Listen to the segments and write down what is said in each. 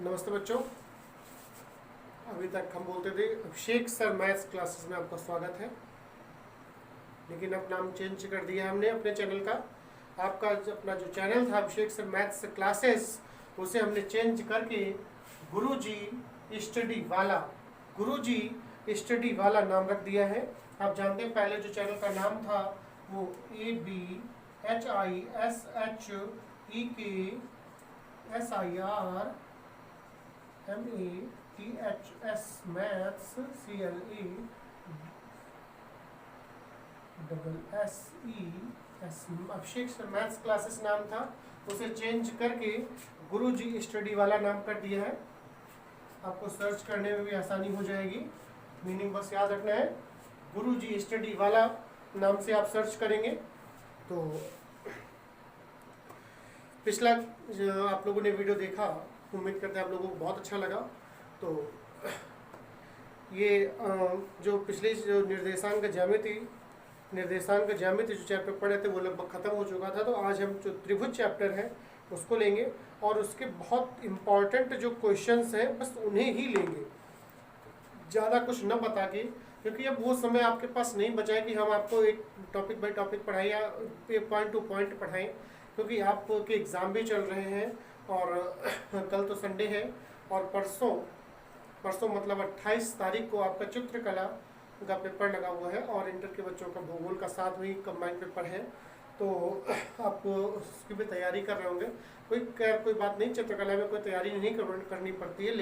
नमस्ते बच्चों। अभी तक हम बोलते थे अभिषेक सर मैथ्स क्लासेस में आपका स्वागत है, लेकिन अब नाम चेंज कर दिया हमने अपने चैनल का। आपका अपना जो चैनल था अभिषेक सर मैथ्स क्लासेस, उसे हमने चेंज करके गुरुजी स्टडी वाला नाम रख दिया है। आप जानते हैं पहले जो चैनल का नाम था वो ABHISHEKSIRMATHS मैथ्स CLE अभिषेक सर मैथ्स क्लासेस नाम था, उसे चेंज करके गुरुजी स्टडी वाला नाम कर दिया है। आपको सर्च करने में भी आसानी हो जाएगी। मीनिंग बस याद रखना है, गुरुजी स्टडी वाला नाम से आप सर्च करेंगे तो पिछला जो आप लोगों ने वीडियो देखा, उम्मीद करते हैं आप लोगों को बहुत अच्छा लगा। तो ये जो पिछले जो निर्देशांक ज्यामिति जो चैप्टर पढ़े थे वो लगभग खत्म हो चुका था। तो आज हम जो त्रिभुज चैप्टर है उसको लेंगे और उसके बहुत इम्पॉर्टेंट जो क्वेश्चंस हैं बस उन्हें ही लेंगे, ज़्यादा कुछ न बता के, क्योंकि अब वो समय आपके पास नहीं बचा है कि हम आपको एक टॉपिक बाय टॉपिक पढ़ाएं या पॉइंट टू पॉइंट पढ़ाएं, क्योंकि आपके एग्ज़ाम भी चल रहे हैं और कल तो संडे है और परसों मतलब 28 तारीख को आपका चित्रकला का पेपर लगा हुआ है और इंटर के बच्चों का भूगोल का साथ में कंबाइंड पेपर है। तो आप उसकी भी तैयारी कर रहे होंगे। कोई बात नहीं, चित्रकला में कोई तैयारी नहीं करनी पड़ती है,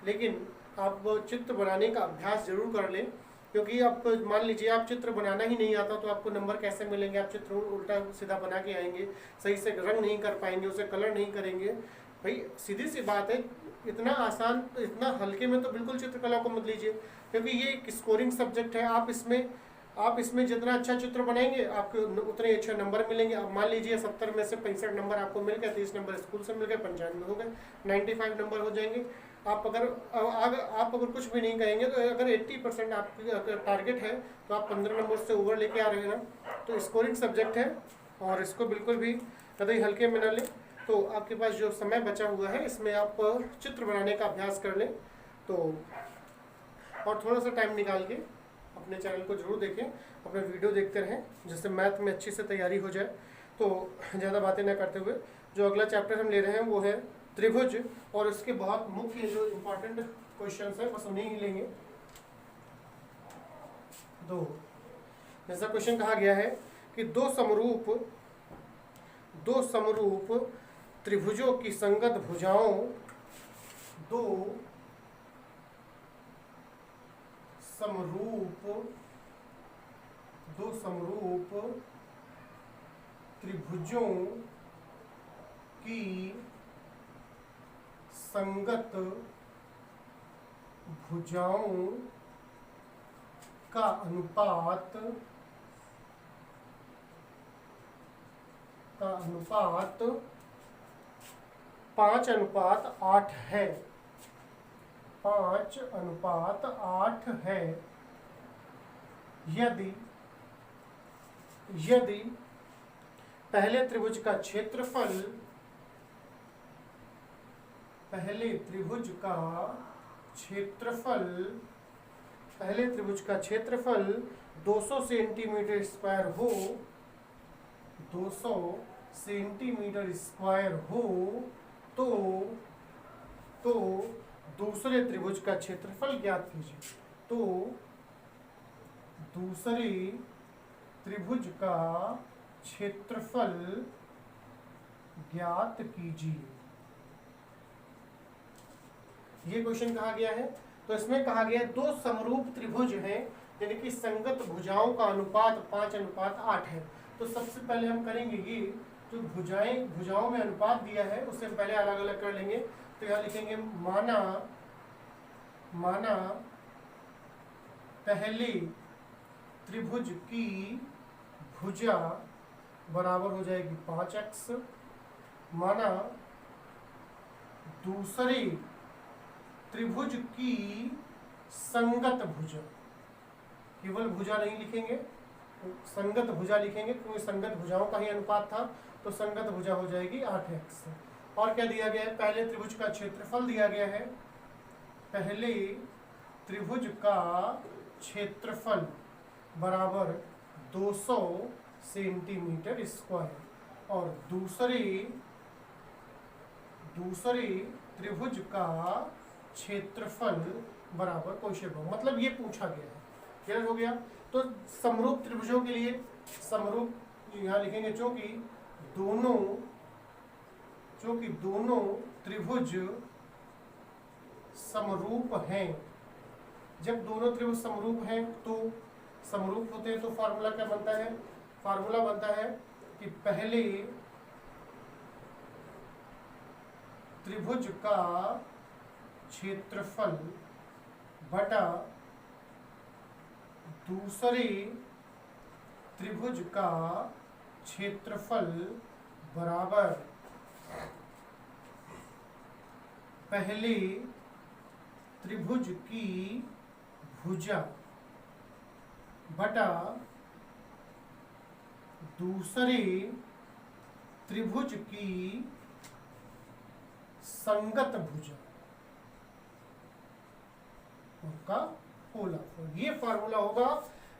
लेकिन आप चित्र बनाने का अभ्यास जरूर कर लें, क्योंकि आप मान लीजिए आप चित्र बनाना ही नहीं आता तो आपको नंबर कैसे मिलेंगे? आप चित्र उल्टा सीधा बना के आएंगे, सही से रंग नहीं कर पाएंगे, उसे कलर नहीं करेंगे। भाई सीधी सी बात है, इतना आसान, इतना हल्के में तो बिल्कुल चित्रकला को मत लीजिए, क्योंकि ये एक स्कोरिंग सब्जेक्ट है। आप इसमें जितना अच्छा चित्र बनाएंगे आपको उतने अच्छे नंबर मिलेंगे। अब मान लीजिए 70 में से 65 नंबर आपको मिल गए, 30 नंबर स्कूल से मिल गए, 95 हो गए, 95 नंबर हो जाएंगे। आप अगर कुछ भी नहीं कहेंगे तो अगर 80% आपकी टारगेट है तो आप 15 नंबर से ओवर लेके आ रहे हैं ना। तो स्कोरिंग सब्जेक्ट है और इसको बिल्कुल भी कतई हल्के में ना लें। तो आपके पास जो समय बचा हुआ है इसमें आप चित्र बनाने का अभ्यास कर लें। तो और थोड़ा सा टाइम निकाल के अपने चैनल को जरूर देखें, अपने वीडियो देखते रहें, जिससे मैथ में अच्छी से तैयारी हो जाए। तो ज़्यादा बातें न करते हुए जो अगला चैप्टर हम ले रहे हैं वो है त्रिभुज, और इसके बहुत मुख्य जो इम्पोर्टेंट क्वेश्चंस हैं बस उन्हीं ही लेंगे। दो जैसा क्वेश्चन कहा गया है कि दो समरूप त्रिभुजों की संगत भुजाओं, दो समरूप त्रिभुजों की संगत भुजाओं का अनुपात 5:8 है। 5:8 है यदि पहले त्रिभुज का क्षेत्रफल 200 सेंटीमीटर स्क्वायर हो, 200 सेंटीमीटर स्क्वायर हो, तो दूसरे त्रिभुज का क्षेत्रफल ज्ञात कीजिए। तो दूसरे त्रिभुज का क्षेत्रफल ज्ञात कीजिए, ये क्वेश्चन कहा गया है। तो इसमें कहा गया दो समरूप त्रिभुज हैं, यानी कि संगत भुजाओं का अनुपात 5:8 है। तो सबसे पहले हम करेंगे ये जो भुजाओं में अनुपात दिया है उससे पहले अलग अलग कर लेंगे। तो यहाँ लिखेंगे माना पहले त्रिभुज की भुजा बराबर हो जाएगी 5x, माना दूसरे त्रिभुज की संगत भुजा, केवल भुजा नहीं लिखेंगे, संगत भुजा लिखेंगे, क्योंकि संगत भुजाओं का ही अनुपात था, तो संगत भुजा हो जाएगी 8x। और क्या दिया गया है, पहले त्रिभुज का क्षेत्रफल दिया गया है, पहले त्रिभुज का क्षेत्रफल बराबर 200 सेंटीमीटर स्क्वायर और दूसरे त्रिभुज का क्षेत्रफल बराबर कोशेक भाग, मतलब ये पूछा गया है। क्लियर हो गया। तो समरूप त्रिभुजों के लिए समरूप यहाँ लिखेंगे, चूंकि दोनों त्रिभुज समरूप हैं। जब दोनों त्रिभुज समरूप हैं तो समरूप होते हैं तो फार्मूला क्या बनता है, फार्मूला बनता है कि पहले त्रिभुज का क्षेत्रफल बटा दूसरे त्रिभुज का क्षेत्रफल बराबर पहले त्रिभुज की भुजा बटा दूसरे त्रिभुज की संगत भुजा उनका होलाफोर। ये फार्मूला होगा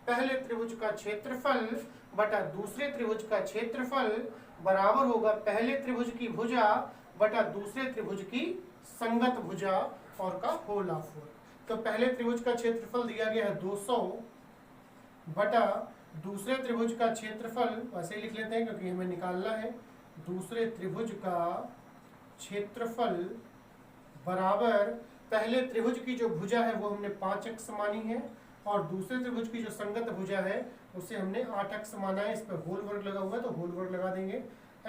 पहले त्रिभुज का क्षेत्रफल बटा दूसरे त्रिभुज का क्षेत्रफल बराबर होगा पहले त्रिभुज की भुजा बटा दूसरे त्रिभुज की संगत भुजा और का होलाफोर। तो पहले त्रिभुज का क्षेत्रफल दिया गया है 200 बटा दूसरे त्रिभुज का क्षेत्रफल, वैसे ही लिख लेते हैं क्योंकि हमें निकालना है, दूसरे त्रिभुज का क्षेत्रफल बराबर पहले त्रिभुज की जो भुजा है वो हमने 5x मानी है और दूसरे त्रिभुज की जो संगत भुजा है उसे हमने 8x माना है। इस पर होल वर्ग लगा हुआ है तो होल वर्ग लगा देंगे,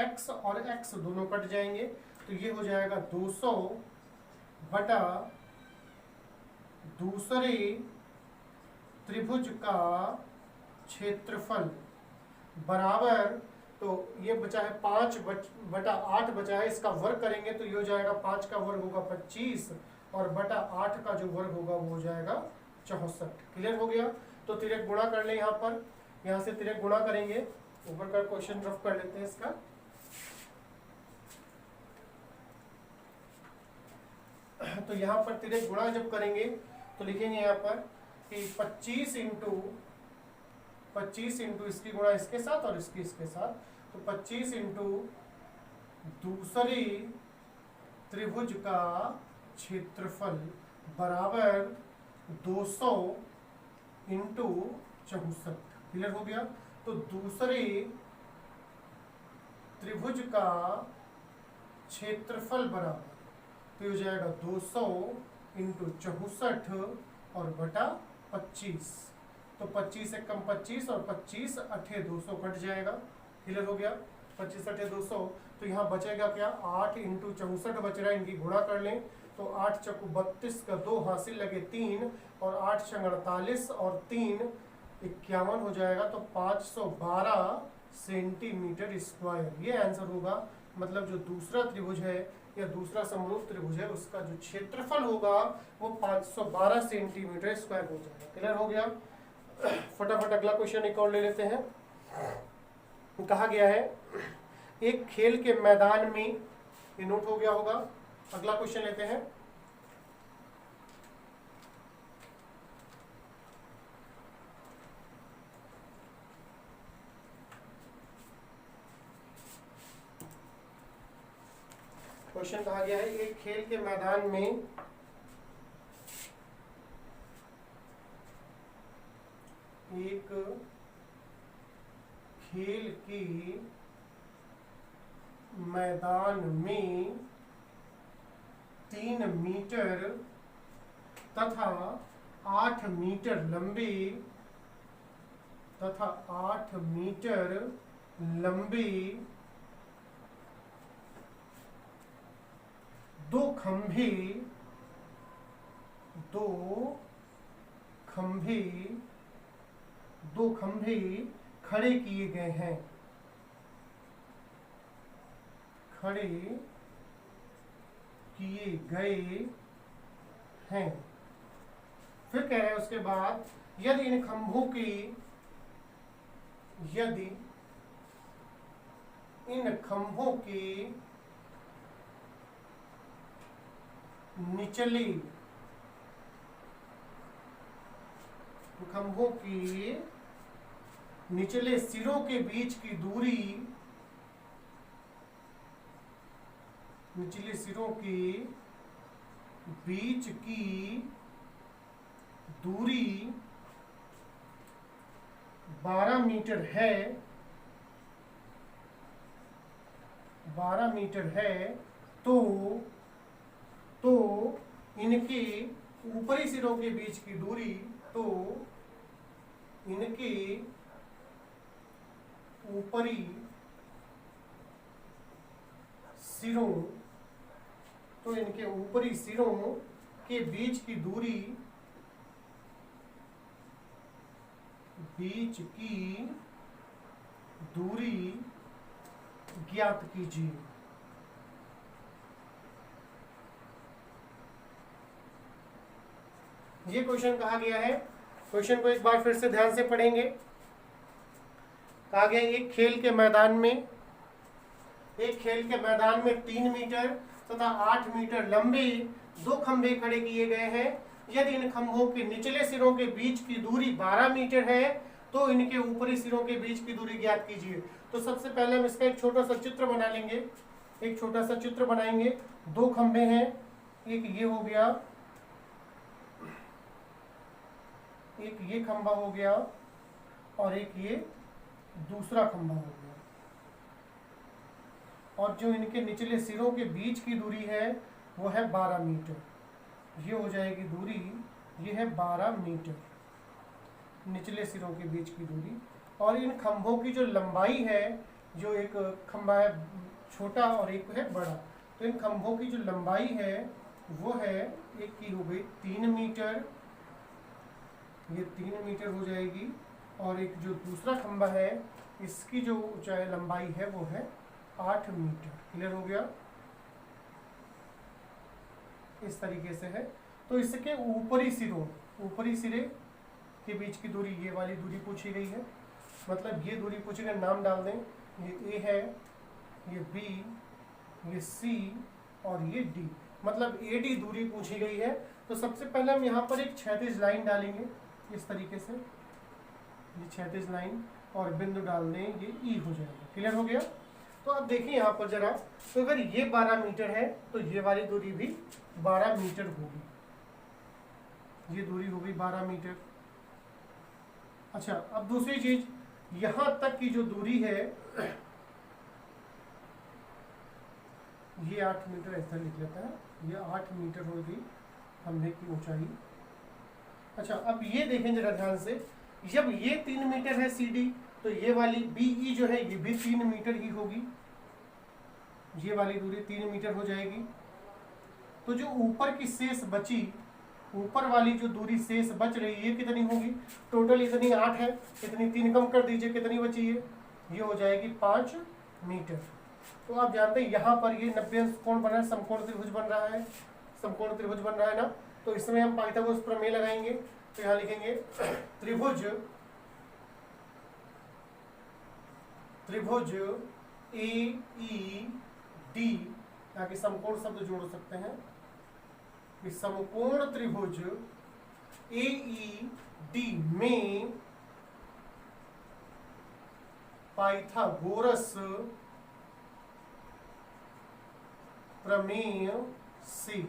x और x दोनों कट जाएंगे तो ये हो जाएगा 200 बटा दूसरे त्रिभुज का क्षेत्रफल बराबर, तो ये बचा है 5 बटा 8 बचा है, इसका वर्ग करेंगे तो ये हो जाएगा 5 का वर्ग होगा 25 और बटा 8 का जो वर्ग होगा वो हो जाएगा 64। क्लियर हो गया। तो तिर्यक गुणा कर लें, यहाँ से तिर्यक गुणा करेंगे, ऊपर का क्वेश्चन रफ कर लेते हैं इसका। तो यहाँ पर तिर्यक गुणा जब करेंगे तो लिखेंगे यहाँ पर कि 25 इंटू इसकी गुणा इसके साथ और इसकी इसके साथ, तो 25 इंटू दूसरे त्रिभुज का क्षेत्रफल बराबर 200 इंटू 64। क्लियर हो गया। तो दूसरे त्रिभुज का क्षेत्रफल बराबर तो हो जाएगा 200 इंटू 64 और बटा 25, तो 25 से कम 25 और 25 8 200 कट जाएगा। क्लियर हो गया। 25 8 200, तो यहाँ बचेगा क्या, 8 इंटू 64 बच रहा है, इनकी गुणा कर लें तो 8 चौको 32 का 2 हासिल लगे 3 और 8 छंग 48 और 3 51 हो जाएगा, तो 512 सेंटीमीटर स्क्वायर ये आंसर होगा। मतलब जो दूसरा त्रिभुज है या दूसरा समरूप त्रिभुज है उसका जो क्षेत्रफल होगा वो 512 सेंटीमीटर स्क्वायर हो जाएगा। क्लियर हो गया। फटाफट अगला क्वेश्चन एक और ले लेते हैं। कहा गया है एक खेल के मैदान में, ये नोट हो गया होगा। अगला क्वेश्चन लेते हैं। क्वेश्चन कहा गया है एक खेल के मैदान में एक खेल के मैदान में 3 मीटर तथा 8 मीटर लंबे दो खंभे खड़े किए गए हैं। फिर कह रहे हैं उसके बाद यदि इन खंभों की निचले खंभों की निचले सिरों के बीच की दूरी, निचले सिरों के बीच की दूरी 12 मीटर है, 12 मीटर है, तो इनके ऊपरी सिरों के बीच की दूरी, तो इनके ऊपरी सिरों, तो इनके ऊपरी सिरों के बीच की दूरी, बीच की दूरी ज्ञात कीजिए। ये क्वेश्चन कहा गया है। क्वेश्चन को एक बार फिर से ध्यान से पढ़ेंगे। कहा गया एक खेल के मैदान में 3 मीटर तथा 8 मीटर लंबे 2 खंभे खड़े किए गए हैं। यदि इन खंभों के निचले सिरों के बीच की दूरी 12 मीटर है तो इनके ऊपरी सिरों के बीच की दूरी ज्ञात कीजिए। तो सबसे पहले हम इसका एक छोटा सा चित्र बना लेंगे। एक छोटा सा चित्र बनाएंगे। 2 खंभे हैं, एक ये हो गया, एक ये खंभा हो गया और एक ये दूसरा खंभा हो गया। और जो इनके निचले सिरों के बीच की दूरी है वो है 12 मीटर। ये हो जाएगी दूरी, ये है 12 मीटर निचले सिरों के बीच की दूरी। और इन खंभों की जो लंबाई है, जो एक खंभा है छोटा और एक है बड़ा, तो इन खंभों की जो लंबाई है वो है, एक की हो गई 3 मीटर, ये 3 मीटर हो जाएगी। और एक जो दूसरा खंभा है इसकी जो ऊंचाई लंबाई है वो है 8 मीटर। क्लियर हो गया? इस तरीके से है। तो इसके ऊपरी सिरों, ऊपरी सिरे के बीच की दूरी, ये वाली दूरी पूछी गई है। मतलब ये दूरी पूछी गई, नाम डाल दें। ये A है, ये B, ये C और ये D। मतलब AD दूरी पूछी गई है। तो सबसे पहले हम यहाँ पर एक क्षैतिज लाइन डालेंगे इस तरीके से, ये क्षैतिज लाइन, और बिंदु डाल दें, ये E हो जाएगा। क्लियर हो गया? तो अब देखिए यहाँ पर जरा, तो अगर ये 12 मीटर है तो ये वाली दूरी भी 12 मीटर होगी। ये दूरी होगी 12 मीटर। अच्छा, अब दूसरी चीज, यहां तक की जो दूरी है ये 8 मीटर ऐसा लिख लेता है, ये 8 मीटर होगी खंभे की ऊंचाई। अच्छा, अब ये देखें जरा ध्यान से, जब ये 3 मीटर है CD, तो ये वाली BE जो है ये भी 3 मीटर ही होगी। ये वाली दूरी 3 मीटर हो जाएगी। तो जो ऊपर की शेष बची, ऊपर वाली जो दूरी शेष बच रही है कितनी होगी? टोटल इतनी 8 है, इतनी 3 कम कर दीजिए, कितनी बची है? ये हो जाएगी 5 मीटर। तो आप जानते हैं यहाँ पर ये 90 अंश कोण बना है, समकोण त्रिभुज बन रहा है, समकोण त्रिभुज बन रहा है ना। तो इसमें हम पाइथागोरस प्रमेय लगाएंगे। तो यहाँ लिखेंगे त्रिभुज AED, ताकि समकोण शब्द जोड़ सकते हैं। इस समकोण त्रिभुज AED में पाइथागोरस प्रमेय से,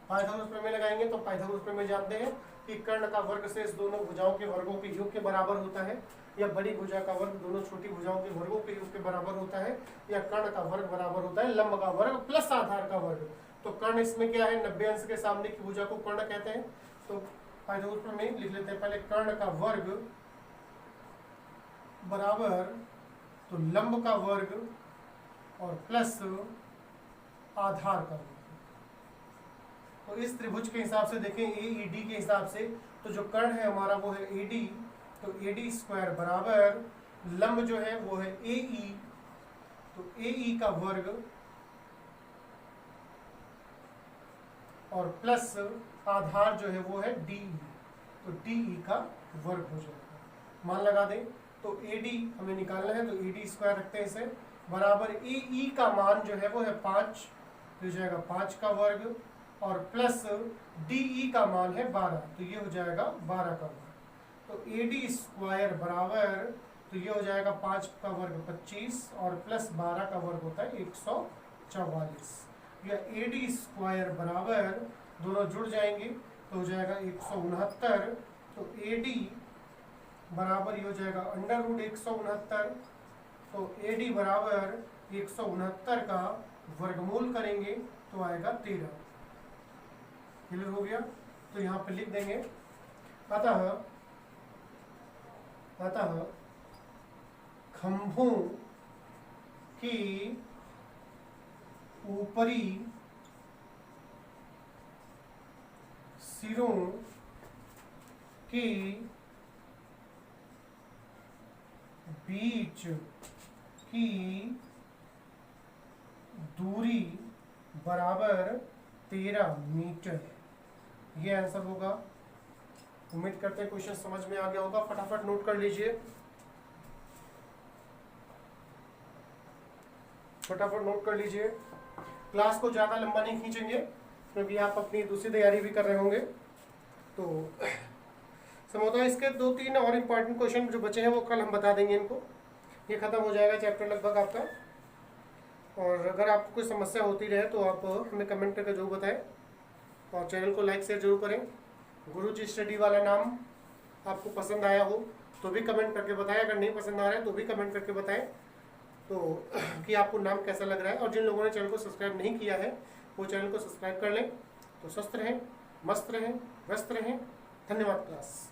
पाइथागोरस प्रमेय लगाएंगे। तो पाइथागोरस प्रमेय जानते हैं कि कर्ण का वर्ग शेष दोनों भुजाओं के वर्गों के योग के बराबर होता है, या बड़ी भुजा का वर्ग दोनों छोटी भुजाओं के वर्गों के योग के बराबर होता है, या कर्ण का वर्ग बराबर होता है लंब का वर्ग प्लस आधार का वर्ग। तो कर्ण इसमें क्या है? 90 अंश के सामने की भुजा को कर्ण कहते हैं। तो पाइथागोरस प्रमेय लिख लेते हैं पहले, कर्ण का वर्ग बराबर तो लंब का वर्ग और प्लस आधार का वर्ग। तो इस त्रिभुज के हिसाब से देखें, AED के हिसाब से, तो जो कर्ण है हमारा वो है AD, तो AD स्क्वायर बराबर लंब जो है वो है AE, तो AE का वर्ग और प्लस आधार जो है वो है DE, तो DE का वर्ग हो जाएगा। मान लगा दें, तो AD हमें निकालना है, तो AD स्क्वायर रखते हैं इसे, बराबर AE का मान जो है वो है 5, हो जाएगा 5 का वर्ग और प्लस DE का मान है 12, तो ये हो जाएगा 12 का वर्ग। तो AD स्क्वायर बराबर, तो ये हो जाएगा 5 का वर्ग 25 और प्लस 12 का वर्ग होता है 144। या AD स्क्वायर बराबर, दोनों जुड़ जाएंगे तो हो जाएगा 169। तो AD बराबर ये हो जाएगा अंडर रूट 169। तो AD बराबर 169 का वर्गमूल करेंगे तो आएगा 13। क्लियर हो गया? तो यहाँ पे लिख देंगे अतः खंभों की ऊपरी सिरों की बीच की दूरी बराबर 13 मीटर। ये आंसर होगा। उम्मीद करते हैं क्वेश्चन समझ में आ गया होगा। फटाफट नोट कर लीजिए, फटाफट नोट कर लीजिए। क्लास को ज़्यादा लंबा नहीं खींचेंगे क्योंकि आप अपनी दूसरी तैयारी भी कर रहे होंगे। तो समझो इसके 2-3 और इम्पॉर्टेंट क्वेश्चन जो बचे हैं वो कल हम बता देंगे इनको। ये खत्म हो जाएगा चैप्टर लगभग आपका। और अगर आपको कोई समस्या होती रहे तो आप हमें कमेंट करके जरूर बताएं और चैनल को लाइक शेयर जरूर करें। गुरुजी स्टडी वाला नाम आपको पसंद आया हो तो भी कमेंट करके बताएं, अगर नहीं पसंद आ रहा है तो भी कमेंट करके बताएं तो कि आपको नाम कैसा लग रहा है। और जिन लोगों ने चैनल को सब्सक्राइब नहीं किया है वो चैनल को सब्सक्राइब कर लें। तो स्वस्थ रहें, मस्त रहें, व्यस्त रहें। धन्यवाद क्लास।